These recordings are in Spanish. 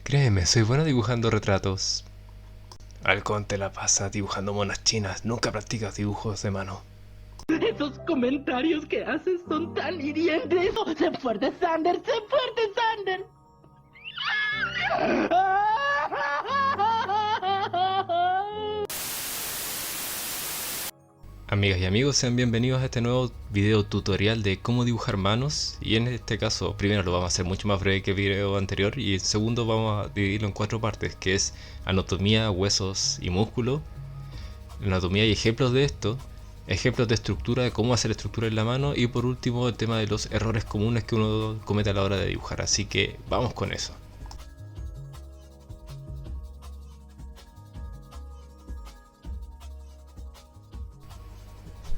Créeme, soy bueno dibujando retratos. Halcón te la pasa dibujando monas chinas, nunca practicas dibujos de mano. Esos comentarios que haces son tan hirientes. ¡Sé fuerte, Sander! ¡Sé fuerte, Sander! Amigas y amigos, sean bienvenidos a este nuevo video tutorial de cómo dibujar manos. Y en este caso, primero lo vamos a hacer mucho más breve que el video anterior. Y en segundo vamos a dividirlo en 4 partes, que es anatomía, huesos y músculo, anatomía y ejemplos de esto, ejemplos de estructura, de cómo hacer estructura en la mano, y por último el tema de los errores comunes que uno comete a la hora de dibujar. Así que vamos con eso.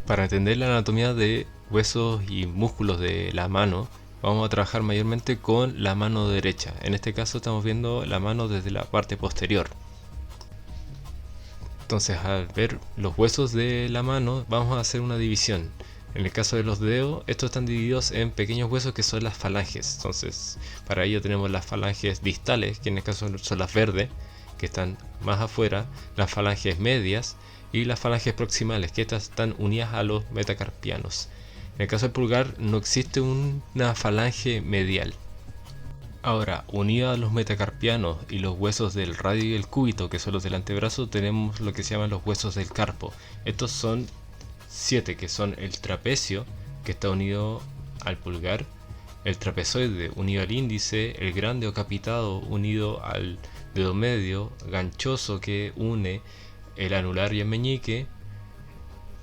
Para entender la anatomía de huesos y músculos de la mano, vamos a trabajar mayormente con la mano derecha. En este caso estamos viendo la mano desde la parte posterior. Entonces, al ver los huesos de la mano, vamos a hacer una división. En el caso de los dedos, estos están divididos en pequeños huesos que son las falanges. Entonces, para ello tenemos las falanges distales, que en el caso son las verdes, que están más afuera, las falanges medias y las falanges proximales, que estas están unidas a los metacarpianos. En el caso del pulgar no existe una falange medial. Ahora, unido a los metacarpianos y los huesos del radio y el cúbito, que son los del antebrazo, tenemos lo que se llaman los huesos del carpo. Estos son 7, que son el trapecio, que está unido al pulgar, el trapezoide unido al índice, el grande o capitado unido al dedo medio, ganchoso que une el anular y el meñique,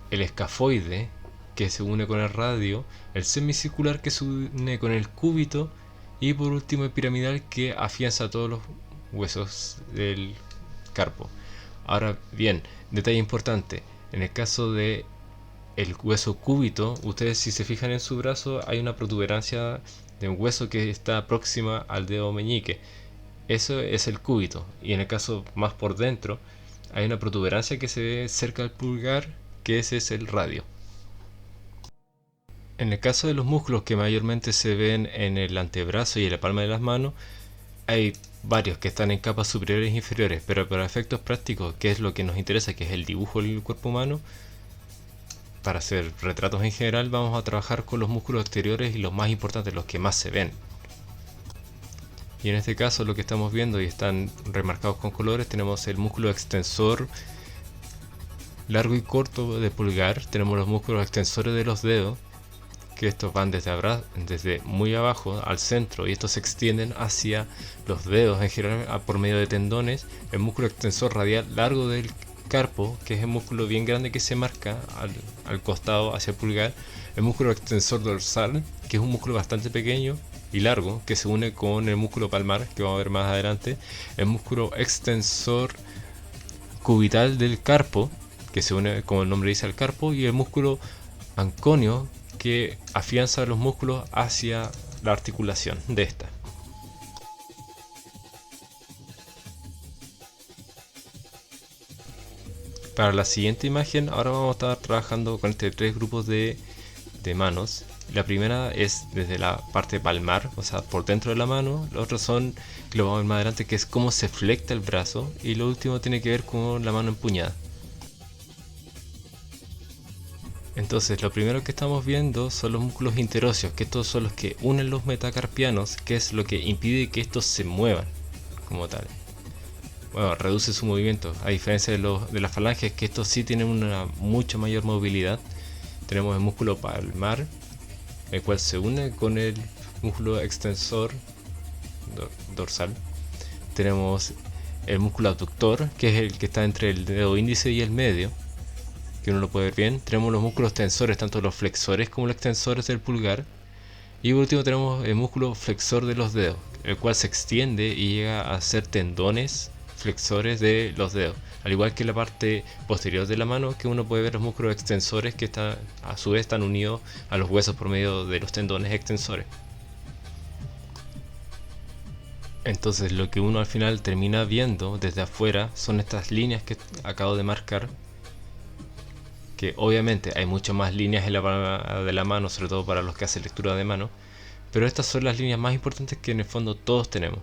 el escafoide que se une con el radio, el semicircular que se une con el cúbito y por último el piramidal que afianza todos los huesos del carpo. Ahora bien, detalle importante, en el caso de el hueso cúbito, ustedes si se fijan en su brazo hay una protuberancia de un hueso que está próxima al dedo meñique. Eso es el cúbito, y en el caso más por dentro hay una protuberancia que se ve cerca del pulgar, que ese es el radio. En el caso de los músculos que mayormente se ven en el antebrazo y en la palma de las manos, hay varios que están en capas superiores e inferiores, pero para efectos prácticos, que es lo que nos interesa, que es el dibujo del cuerpo humano, para hacer retratos en general, vamos a trabajar con los músculos exteriores y los más importantes, los que más se ven. Y en este caso lo que estamos viendo y están remarcados con colores, tenemos el músculo extensor largo y corto de pulgar, tenemos los músculos extensores de los dedos, que estos van desde muy abajo al centro y estos se extienden hacia los dedos en general por medio de tendones, el músculo extensor radial largo del carpo, que es el músculo bien grande que se marca al costado hacia el pulgar, el músculo extensor dorsal, que es un músculo bastante pequeño y largo, que se une con el músculo palmar, que vamos a ver más adelante, el músculo extensor cubital del carpo, que se une, como el nombre dice, al carpo, y el músculo anconio, que afianza los músculos hacia la articulación de esta. Para la siguiente imagen, ahora vamos a estar trabajando con este 3 grupos de manos. La primera es desde la parte palmar, o sea, por dentro de la mano. Los otros son, que lo vamos a ver más adelante, que es cómo se flecta el brazo. Y lo último tiene que ver con la mano empuñada. Entonces, lo primero que estamos viendo son los músculos interóseos, que estos son los que unen los metacarpianos, que es lo que impide que estos se muevan como tal. Bueno, reduce su movimiento, a diferencia de las falanges, que estos sí tienen una mucha mayor movilidad. Tenemos el músculo palmar, el cual se une con el músculo extensor dorsal. Tenemos el músculo abductor, que es el que está entre el dedo índice y el medio, que uno lo puede ver bien. Tenemos los músculos tensores, tanto los flexores como los extensores del pulgar. Y por último tenemos el músculo flexor de los dedos, el cual se extiende y llega a ser tendones flexores de los dedos, al igual que la parte posterior de la mano, que uno puede ver los músculos extensores que a su vez están unidos a los huesos por medio de los tendones extensores. Entonces lo que uno al final termina viendo desde afuera son estas líneas que acabo de marcar, que obviamente hay muchas más líneas en la palma de la mano, sobre todo para los que hacen lectura de mano, pero estas son las líneas más importantes que en el fondo todos tenemos.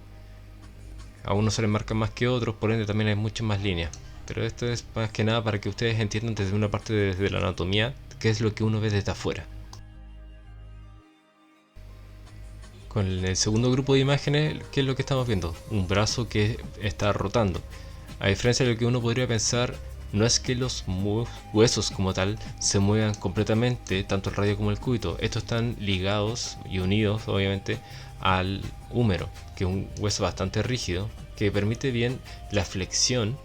A unos se les marcan más que otros, por ende también hay muchas más líneas. Pero esto es más que nada para que ustedes entiendan desde una parte desde la anatomía qué es lo que uno ve desde afuera. Con el segundo grupo de imágenes, ¿qué es lo que estamos viendo? Un brazo que está rotando. A diferencia de lo que uno podría pensar, no es que los huesos como tal se muevan completamente, tanto el radio como el cúbito. Estos están ligados y unidos, obviamente, al húmero, que es un hueso bastante rígido, que permite bien la flexión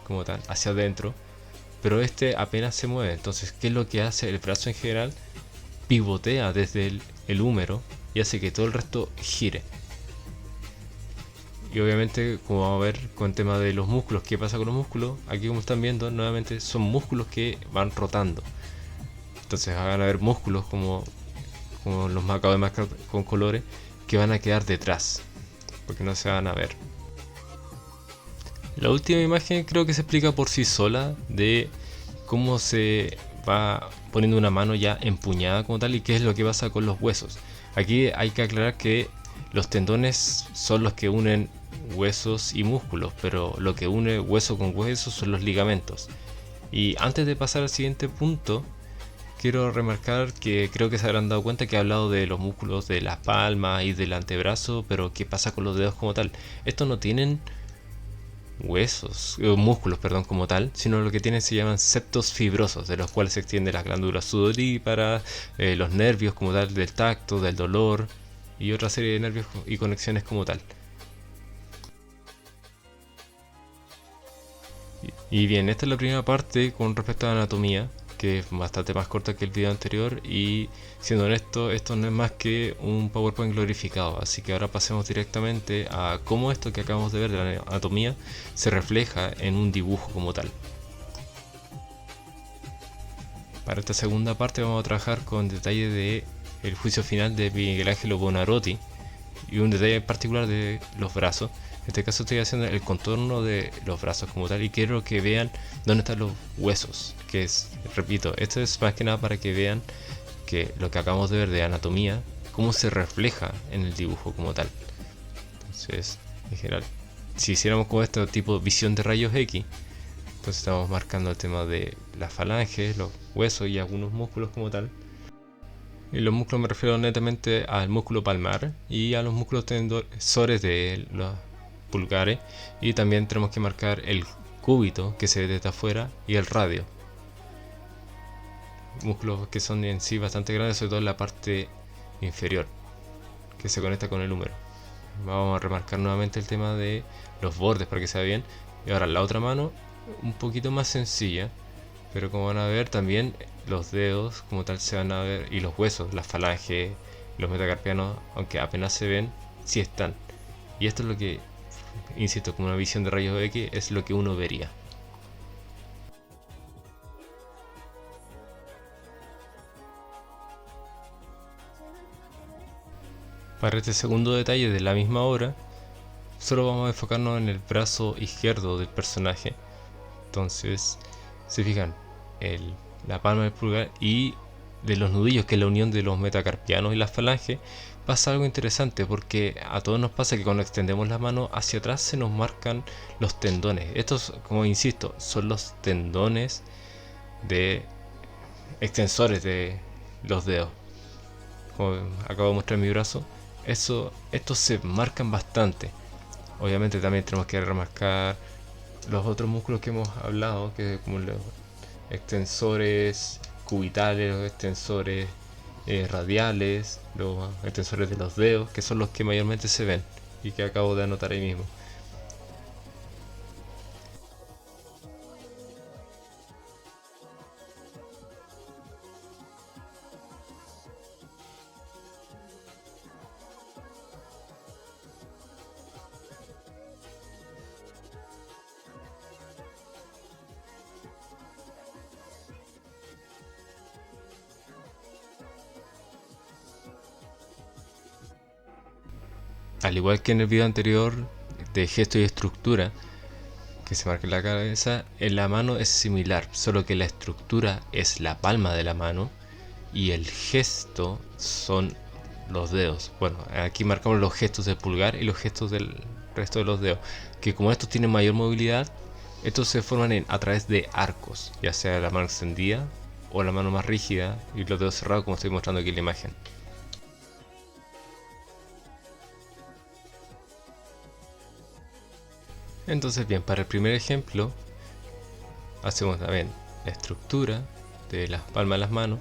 como tal hacia adentro, pero este apenas se mueve. Entonces, ¿qué es lo que hace el brazo en general? Pivotea desde el húmero y hace que todo el resto gire. Y obviamente, como vamos a ver con el tema de los músculos, ¿qué pasa con los músculos? Aquí, como están viendo, nuevamente son músculos que van rotando. Entonces van a haber músculos como los me acabo de marcar con colores, que van a quedar detrás, porque no se van a ver. La última imagen creo que se explica por sí sola de cómo se va poniendo una mano ya empuñada como tal y qué es lo que pasa con los huesos. Aquí hay que aclarar que los tendones son los que unen huesos y músculos, pero lo que une hueso con hueso son los ligamentos. Y antes de pasar al siguiente punto, quiero remarcar que creo que se habrán dado cuenta que he hablado de los músculos de las palmas y del antebrazo, pero ¿qué pasa con los dedos como tal? Estos no tienen músculos, perdón, como tal, sino lo que tienen se llaman septos fibrosos, de los cuales se extienden las glándulas sudoríparas, los nervios como tal del tacto, del dolor y otra serie de nervios y conexiones como tal. Y bien, esta es la primera parte con respecto a la anatomía, que es bastante más corta que el video anterior y siendo honesto, esto no es más que un PowerPoint glorificado, así que ahora pasemos directamente a cómo esto que acabamos de ver de la anatomía se refleja en un dibujo como tal. Para esta segunda parte vamos a trabajar con detalle de el juicio final de Miguel Ángel Buonarroti y un detalle en particular de los brazos. En este caso estoy haciendo el contorno de los brazos como tal y quiero que vean dónde están los huesos, que es, repito, esto es más que nada para que vean que lo que acabamos de ver de anatomía, cómo se refleja en el dibujo como tal. Entonces, en general, si hiciéramos como este tipo visión de rayos X, entonces estamos marcando el tema de las falanges, los huesos y algunos músculos como tal. Y los músculos me refiero netamente al músculo palmar y a los músculos tensores de los pulgares, y también tenemos que marcar el cúbito que se ve desde afuera y el radio, músculos que son en sí bastante grandes, sobre todo en la parte inferior que se conecta con el húmero. Vamos a remarcar nuevamente el tema de los bordes para que se vea bien. Y ahora la otra mano un poquito más sencilla, pero como van a ver también los dedos como tal se van a ver, y los huesos, las falanges, los metacarpianos, aunque apenas se ven, sí están. Y esto es lo que, insisto, como una visión de rayos X, es lo que uno vería. Para este segundo detalle de la misma obra, solo vamos a enfocarnos en el brazo izquierdo del personaje. Entonces, se fijan, la palma del pulgar y de los nudillos, que es la unión de los metacarpianos y las falanges, pasa algo interesante porque a todos nos pasa que cuando extendemos la mano hacia atrás se nos marcan los tendones. Estos, como insisto, son los tendones de extensores de los dedos. Como acabo de mostrar mi brazo, estos se marcan bastante. Obviamente también tenemos que remarcar los otros músculos que hemos hablado, que como los extensores cubitales, los extensores radiales, los extensores de los dedos, que son los que mayormente se ven y que acabo de anotar ahí mismo. Al igual que en el video anterior de gesto y estructura, que se marca en la cabeza, en la mano es similar, solo que la estructura es la palma de la mano y el gesto son los dedos. Bueno, aquí marcamos los gestos del pulgar y los gestos resto de los dedos, que como estos tienen mayor movilidad, estos se forman a través de arcos, ya sea la mano extendida o la mano más rígida y los dedos cerrados, como estoy mostrando aquí en la imagen. Entonces bien, para el primer ejemplo hacemos también la estructura de las palmas de las manos,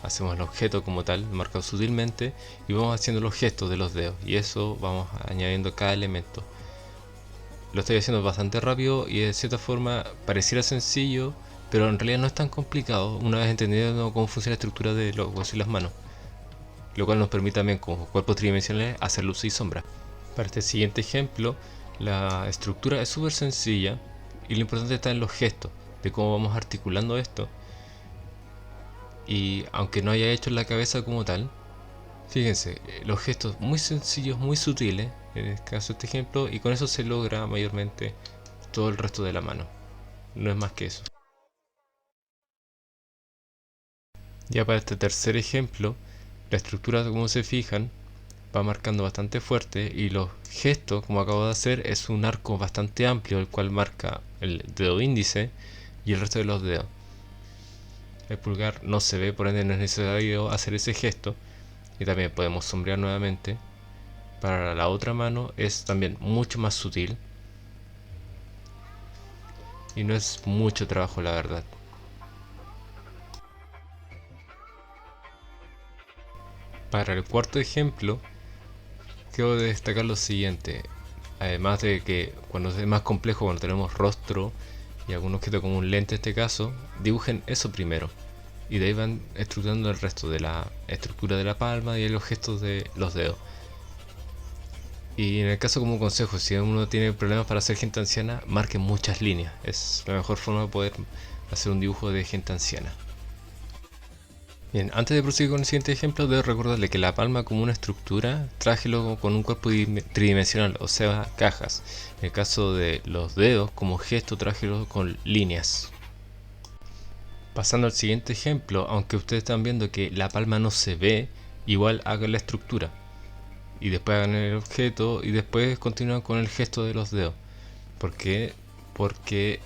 hacemos el objeto como tal, marcado sutilmente, y vamos haciendo los gestos de los dedos, y eso vamos añadiendo cada elemento. Lo estoy haciendo bastante rápido y de cierta forma pareciera sencillo, pero en realidad no es tan complicado una vez entendiendo cómo funciona la estructura de los huesos y las manos, lo cual nos permite también como cuerpos tridimensionales hacer luz y sombra. Para este siguiente ejemplo, la estructura es súper sencilla y lo importante está en los gestos, de cómo vamos articulando esto. Y aunque no haya hecho la cabeza como tal, fíjense, los gestos muy sencillos, muy sutiles, en el caso de este ejemplo, y con eso se logra mayormente todo el resto de la mano. No es más que eso. Ya para este tercer ejemplo, la estructura, como se fijan, va marcando bastante fuerte y los gestos, como acabo de hacer, es un arco bastante amplio, el cual marca el dedo índice y el resto de los dedos. El pulgar no se ve, por ende no es necesario hacer ese gesto. Y también podemos sombrear nuevamente. Para la otra mano es también mucho más sutil y no es mucho trabajo, la verdad. Para el cuarto ejemplo, quiero destacar lo siguiente. Además de que cuando es más complejo, cuando tenemos rostro y algún objeto como un lente en este caso, dibujen eso primero. Y de ahí van estructurando el resto de la estructura de la palma y los gestos de los dedos. Y en el caso como consejo, si uno tiene problemas para hacer gente anciana, marque muchas líneas. Es la mejor forma de poder hacer un dibujo de gente anciana. Bien, antes de proseguir con el siguiente ejemplo, debo recordarle que la palma como una estructura, trájelo con un cuerpo tridimensional, o sea, cajas. En el caso de los dedos, como gesto, trájelo con líneas. Pasando al siguiente ejemplo, aunque ustedes están viendo que la palma no se ve, igual hagan la estructura. Y después hagan el objeto y después continúan con el gesto de los dedos. ¿Por qué? Porque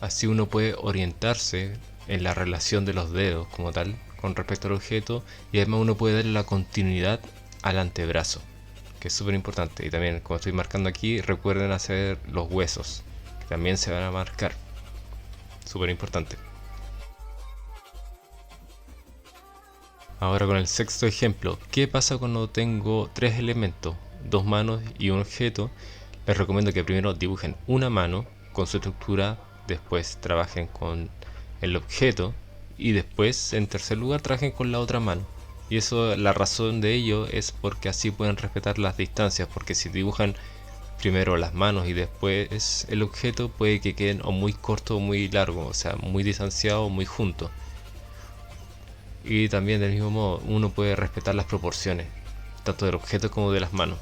así uno puede orientarse en la relación de los dedos como tal con respecto al objeto, y además uno puede darle la continuidad al antebrazo, que es súper importante. Y también, como estoy marcando aquí, recuerden hacer los huesos, que también se van a marcar, súper importante. Ahora con el sexto ejemplo, ¿qué pasa cuando tengo tres elementos, dos manos y un objeto? Les recomiendo que primero dibujen una mano con su estructura, después trabajen con el objeto y después, en tercer lugar, trabajen con la otra mano. Y eso, la razón de ello es porque así pueden respetar las distancias, porque si dibujan primero las manos y después el objeto, puede que queden o muy corto o muy largo, o sea, muy distanciado o muy juntos. Y también del mismo modo uno puede respetar las proporciones, tanto del objeto como de las manos.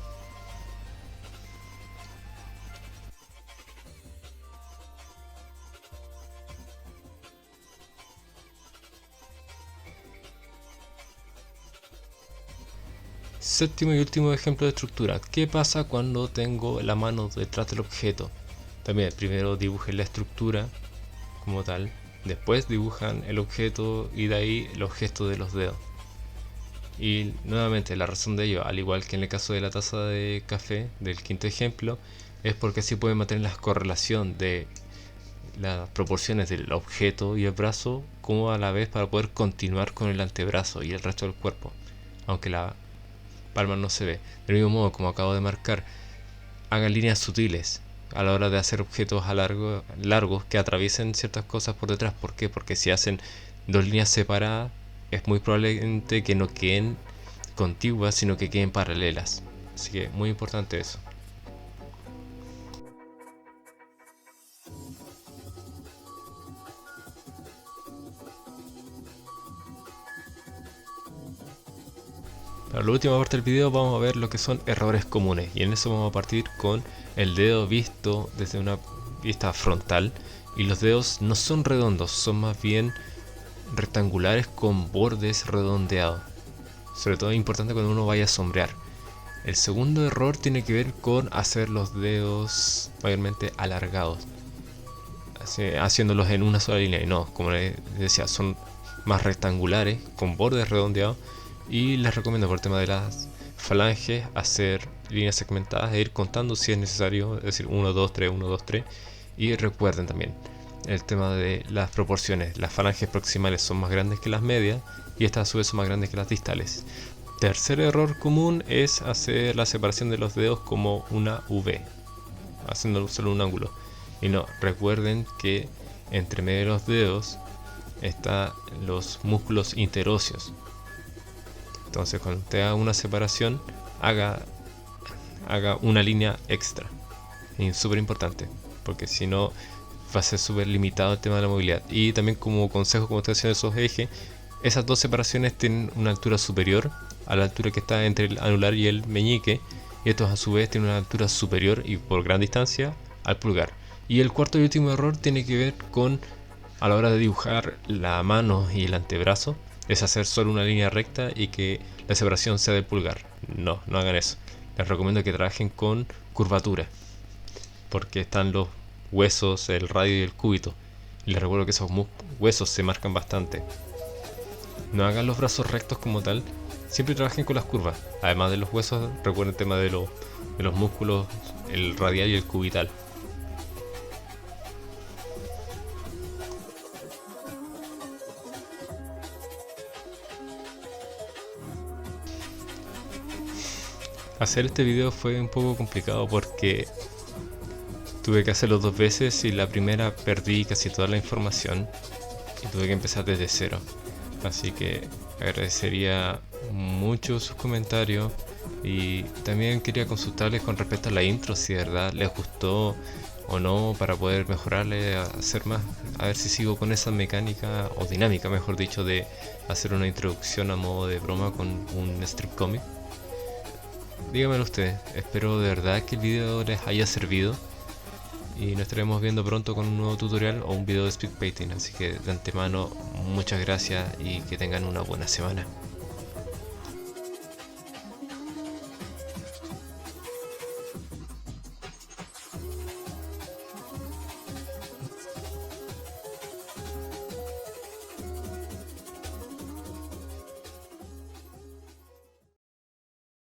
Séptimo y último ejemplo de estructura. ¿Qué pasa cuando tengo la mano detrás del objeto? También primero dibujen la estructura como tal, después dibujan el objeto y de ahí los gestos de los dedos. Y nuevamente la razón de ello, al igual que en el caso de la taza de café del quinto ejemplo, es porque así pueden mantener la correlación de las proporciones del objeto y el brazo, como a la vez para poder continuar con el antebrazo y el resto del cuerpo, aunque la palma no se ve. Del mismo modo, como acabo de marcar, hagan líneas sutiles a la hora de hacer objetos largos que atraviesen ciertas cosas por detrás. ¿Por qué? Porque si hacen dos líneas separadas, es muy probablemente que no queden contiguas, sino que queden paralelas. Así que muy importante eso. Para la última parte del video vamos a ver lo que son errores comunes, y en eso vamos a partir con el dedo visto desde una vista frontal. Y los dedos no son redondos, son más bien rectangulares con bordes redondeados. Sobre todo es importante cuando uno vaya a sombrear. El segundo error tiene que ver con hacer los dedos mayormente alargados, haciéndolos en una sola línea. Y no, como les decía, son más rectangulares, con bordes redondeados. Y les recomiendo por el tema de las falanges hacer líneas segmentadas e ir contando si es necesario, es decir, 1, 2, 3, 1, 2, 3. Y recuerden también el tema de las proporciones. Las falanges proximales son más grandes que las medias y estas a su vez son más grandes que las distales. Tercer error común es hacer la separación de los dedos como una V, haciendo solo un ángulo. Y no, recuerden que entre medio de los dedos están los músculos interóseos. Entonces cuando usted haga una separación, haga una línea extra. Y es súper importante, porque si no va a ser súper limitado el tema de la movilidad. Y también como consejo, como estoy haciendo esos ejes, esas dos separaciones tienen una altura superior a la altura que está entre el anular y el meñique, y estos a su vez tienen una altura superior y por gran distancia al pulgar. Y el cuarto y último error tiene que ver con, a la hora de dibujar la mano y el antebrazo, es hacer solo una línea recta y que la separación sea del pulgar. No hagan eso. Les recomiendo que trabajen con curvatura, porque están los huesos, el radio y el cúbito. Y les recuerdo que esos huesos se marcan bastante. No hagan los brazos rectos como tal, siempre trabajen con las curvas. Además de los huesos, recuerden el tema de los músculos, el radial y el cubital. Hacer este video fue un poco complicado porque tuve que hacerlo 2 veces y la primera perdí casi toda la información y tuve que empezar desde cero. Así que agradecería mucho sus comentarios y también quería consultarles con respecto a la intro, si de verdad les gustó o no, para poder mejorarle, hacer más, a ver si sigo con esa mecánica o dinámica, mejor dicho, de hacer una introducción a modo de broma con un strip comic. Díganmelo ustedes, espero de verdad que el video les haya servido y nos estaremos viendo pronto con un nuevo tutorial o un video de speed painting, así que de antemano muchas gracias y que tengan una buena semana.